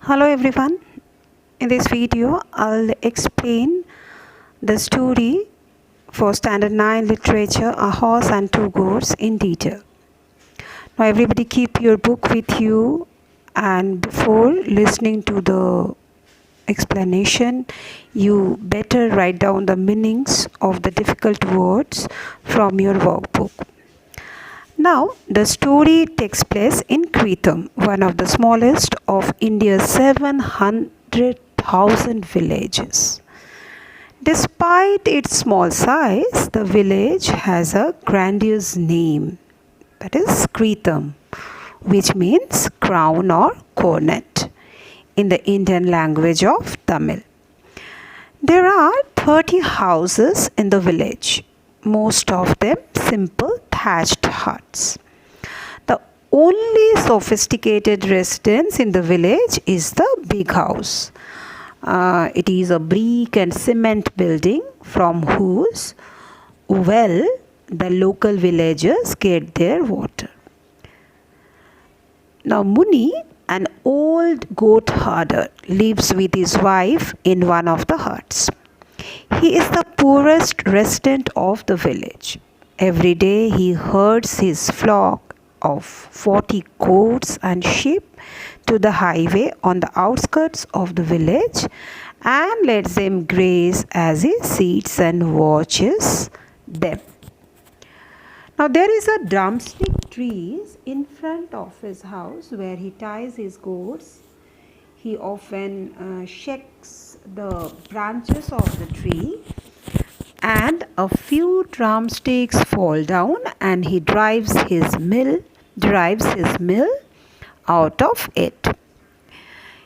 Hello everyone. In this video, I'll explain the story for Standard 9 Literature, A Horse and Two Goats in detail. Now everybody keep your book with you, and before listening to the explanation, you better write down the meanings of the difficult words from your workbook. Now, the story takes place in Kritam, one of the smallest of India's 700,000 villages. Despite its small size, the village has a grandiose name, that is Kritam, which means crown or coronet in the Indian language of Tamil. There are 30 houses in the village, most of them simple thatched huts. The only sophisticated residence in the village is the big house. It is a brick and cement building from whose well the local villagers get their water. Now Muni, an old goat herder, lives with his wife in one of the huts. He is the poorest resident of the village. Every day he herds his flock of 40 goats and sheep to the highway on the outskirts of the village and lets them graze as he sits and watches them. Now there is a drumstick tree in front of his house where he ties his goats. He often shakes the branches of the tree and a few drumsticks fall down and he derives his mill out of it.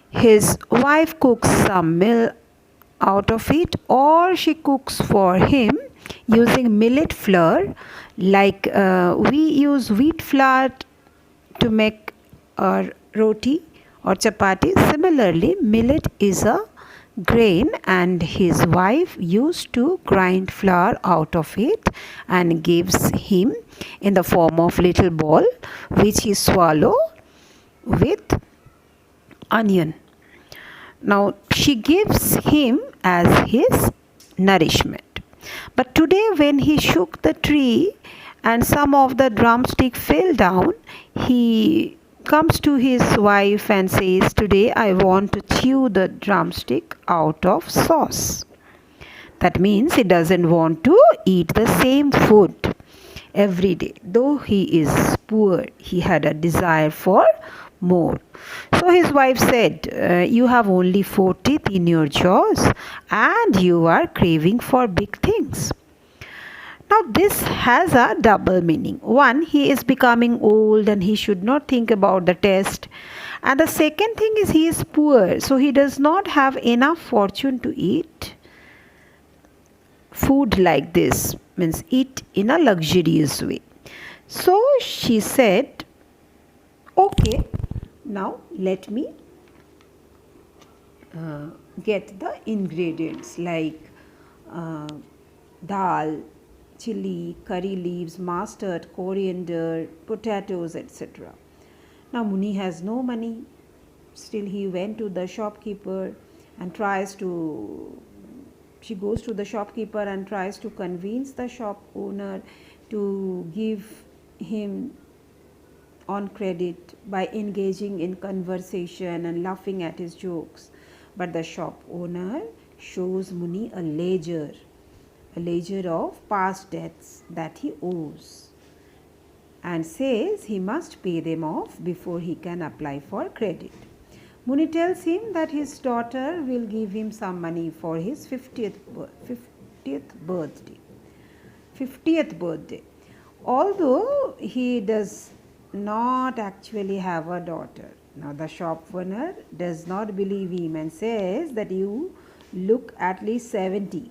His wife cooks some meal out of it, or she cooks for him using millet flour, like we use wheat flour to make our roti or chapati. Similarly, millet is a grain and his wife used to grind flour out of it and gives him in the form of little ball which he swallow with onion. Now she gives him as his nourishment. But today when he shook the tree and some of the drumstick fell down, he comes to his wife and says, "Today I want to chew the drumstick out of sauce." That means he doesn't want to eat the same food every day. Though he is poor, he had a desire for more. So his wife said, "You have only 4 teeth in your jaws and you are craving for big things." Now this has a double meaning. One, he is becoming old and he should not think about the test. And the second thing is he is poor, so he does not have enough fortune to eat food like this, means eat in a luxurious way. So she said, "Okay, now let me get the ingredients like dal, chili, curry leaves, mustard, coriander, potatoes, etc." Now Muni has no money. Still he went to the shopkeeper and she goes to the shopkeeper and tries to convince the shop owner to give him on credit by engaging in conversation and laughing at his jokes. But the shop owner shows Muni a ledger of past debts that he owes and says he must pay them off before he can apply for credit. Muni tells him that his daughter will give him some money for his 50th birthday. Although he does not actually have a daughter. Now the shop owner does not believe him and says that you look at least 70.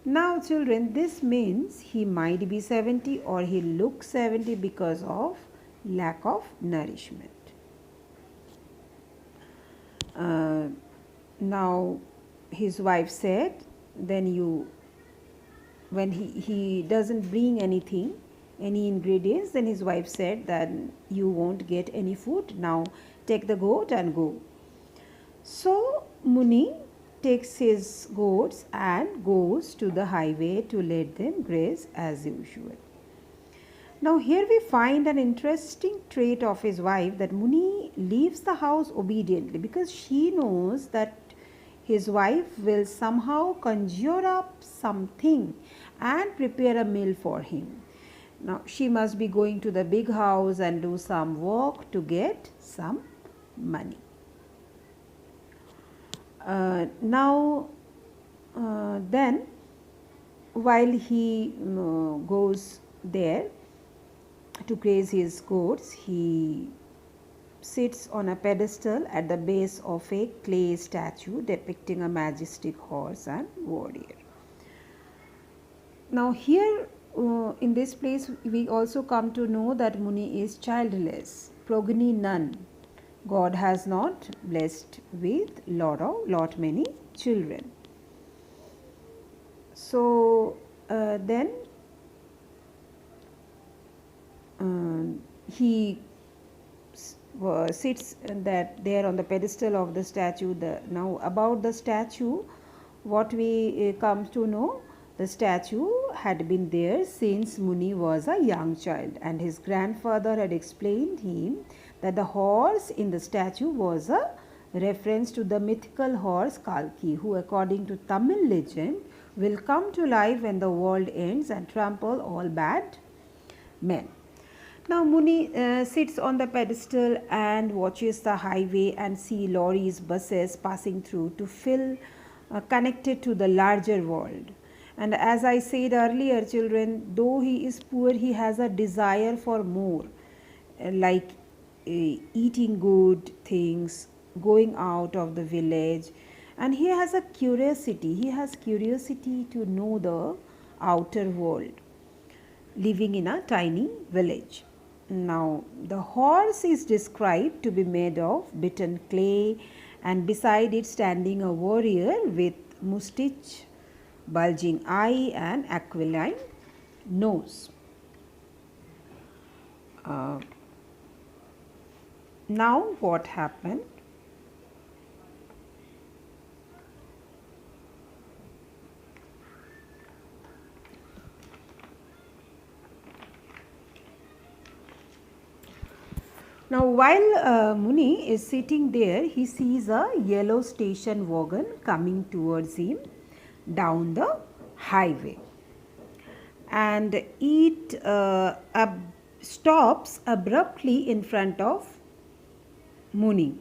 Now children, this means he might be 70 or he looks 70 because of lack of nourishment. Now his wife said, when he doesn't bring any ingredients, then his wife said that you won't get any food. Now take the goat and go. So Muni takes his goats and goes to the highway to let them graze as usual. Now, here we find an interesting trait of his wife, that Muni leaves the house obediently because she knows that his wife will somehow conjure up something and prepare a meal for him. Now, she must be going to the big house and do some work to get some money. Then, while he goes there to graze his goats, he sits on a pedestal at the base of a clay statue depicting a majestic horse and warrior. Now, here in this place, we also come to know that Muni is childless, progeny none. God has not blessed with lot many children. So then he sits there on the pedestal of the statue. Now about the statue, what we come to know, the statue had been there since Muni was a young child, and his grandfather had explained him that the horse in the statue was a reference to the mythical horse Kalki, who according to Tamil legend will come to life when the world ends and trample all bad men. Now Muni sits on the pedestal and watches the highway and see lorries, buses passing through to feel connected to the larger world. And as I said earlier, children, though he is poor, he has a desire for more, like eating good things, going out of the village, and he has a curiosity. He has curiosity to know the outer world, living in a tiny village. Now, the horse is described to be made of beaten clay, and beside it standing a warrior with moustache, bulging eye, and aquiline nose. Now, what happened? Now, while Muni is sitting there, he sees a yellow station wagon coming towards him down the highway, and it stops abruptly in front of Muni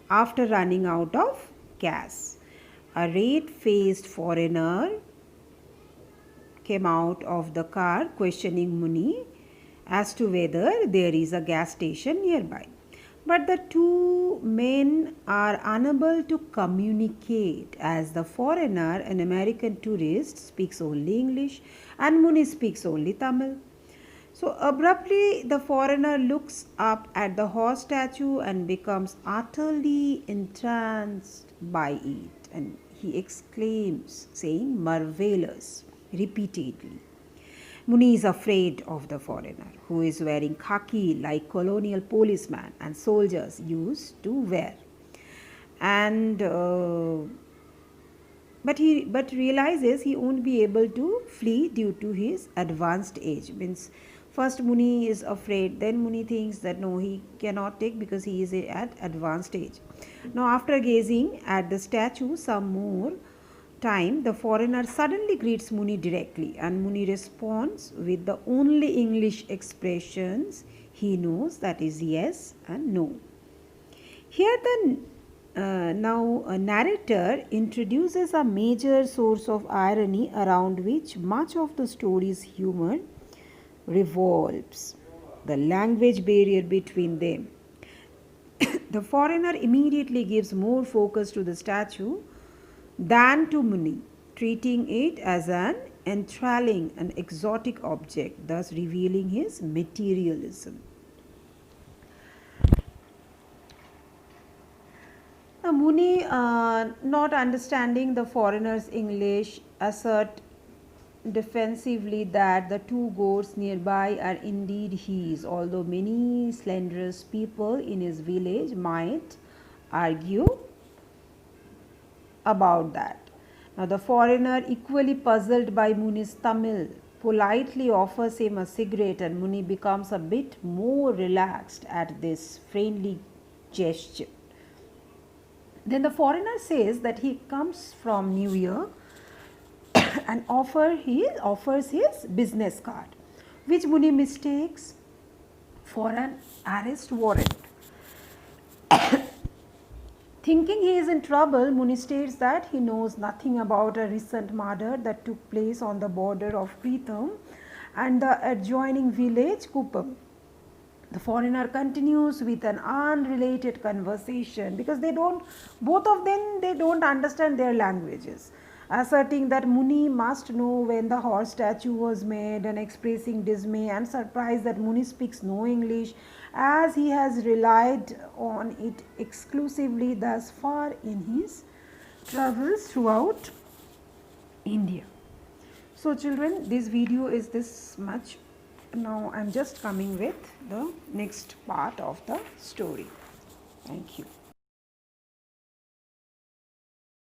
after running out of gas. A red-faced foreigner came out of the car questioning Muni as to whether there is a gas station nearby. But the two men are unable to communicate, as the foreigner, an American tourist, speaks only English and Muni speaks only Tamil. So abruptly, the foreigner looks up at the horse statue and becomes utterly entranced by it, and he exclaims, saying, "Marvelous," repeatedly. Muni is afraid of the foreigner, who is wearing khaki like colonial policemen and soldiers used to wear. And but realizes he won't be able to flee due to his advanced age. Means first Muni is afraid, then Muni thinks that no, he cannot take because he is at advanced age. Now after gazing at the statue some more time, the foreigner suddenly greets Muni directly, and Muni responds with the only English expressions he knows, that is yes and no. Here the now a narrator introduces a major source of irony around which much of the story's humor revolves: the language barrier between them. The foreigner immediately gives more focus to the statue than to Muni, treating it as an enthralling and exotic object, thus revealing his materialism. Now, Muni, not understanding the foreigner's English, assert defensively that the two goats nearby are indeed his, although many slanderous people in his village might argue about that. Now, the foreigner, equally puzzled by Muni's Tamil, politely offers him a cigarette, and Muni becomes a bit more relaxed at this friendly gesture. Then the foreigner says that he comes from New York and offers his business card, which Muni mistakes for an arrest warrant. Thinking he is in trouble, Muni states that he knows nothing about a recent murder that took place on the border of Pritham and the adjoining village Kupam. The foreigner continues with an unrelated conversation because both of them, they don't understand their languages, asserting that Muni must know when the horse statue was made and expressing dismay and surprise that Muni speaks no English as he has relied on it exclusively thus far in his travels throughout India. So children, this video is this much. Now I am just coming with the next part of the story. Thank you.